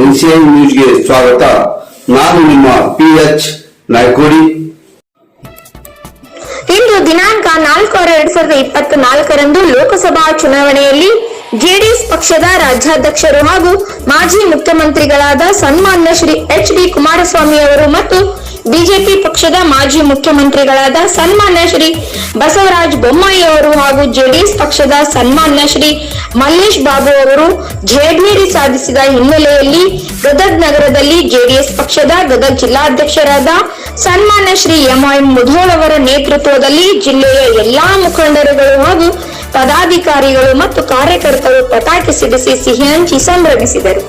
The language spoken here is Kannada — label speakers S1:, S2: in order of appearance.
S1: NCI ನ್ಯೂಸ್ಗೆ ಸ್ವಾಗತ. ನಾನು ನಿಮ್ಮ PH ನಾಯ್ಕೋಡಿ.
S2: ಇಂದು ದಿನಾಂಕ 4/6/2024 ಲೋಕಸಭಾ ಚುನಾವಣೆಯಲ್ಲಿ ಜೆಡಿಎಸ್ ಪಕ್ಷದ ರಾಜ್ಯಾಧ್ಯಕ್ಷರು ಹಾಗೂ ಮಾಜಿ ಮುಖ್ಯಮಂತ್ರಿಗಳಾದ ಸನ್ಮಾನ್ಯ ಶ್ರೀ HD ಕುಮಾರಸ್ವಾಮಿ ಅವರು ಮತ್ತು ಬಿಜೆಪಿ ಪಕ್ಷದ ಮಾಜಿ ಮುಖ್ಯಮಂತ್ರಿಗಳಾದ ಸನ್ಮಾನ್ಯ ಶ್ರೀ ಬಸವರಾಜ ಬೊಮ್ಮಾಯಿ ಅವರು ಹಾಗೂ ಜೆಡಿಎಸ್ ಪಕ್ಷದ ಸನ್ಮಾನ್ಯ ಶ್ರೀ ಮಲ್ಲೇಶ್ ಬಾಬು ಅವರು ಜಯಭೇರಿ ಸಾಧಿಸಿದ ಹಿನ್ನೆಲೆಯಲ್ಲಿ ಗದಗ ನಗರದಲ್ಲಿ ಜೆಡಿಎಸ್ ಪಕ್ಷದ ಗದಗ ಜಿಲ್ಲಾಧ್ಯಕ್ಷರಾದ ಸನ್ಮಾನ್ಯ ಶ್ರೀ MIM ಮುಧೋಳ್ ಅವರ ನೇತೃತ್ವದಲ್ಲಿ ಜಿಲ್ಲೆಯ ಎಲ್ಲಾ ಮುಖಂಡರುಗಳು ಹಾಗೂ ಪದಾಧಿಕಾರಿಗಳು ಮತ್ತು ಕಾರ್ಯಕರ್ತರು ಪಟಾಕಿ ಸಿಡಿಸಿ ಸಿಹಿ ಹಂಚಿ ಸಂಭ್ರಮಿಸಿದರು.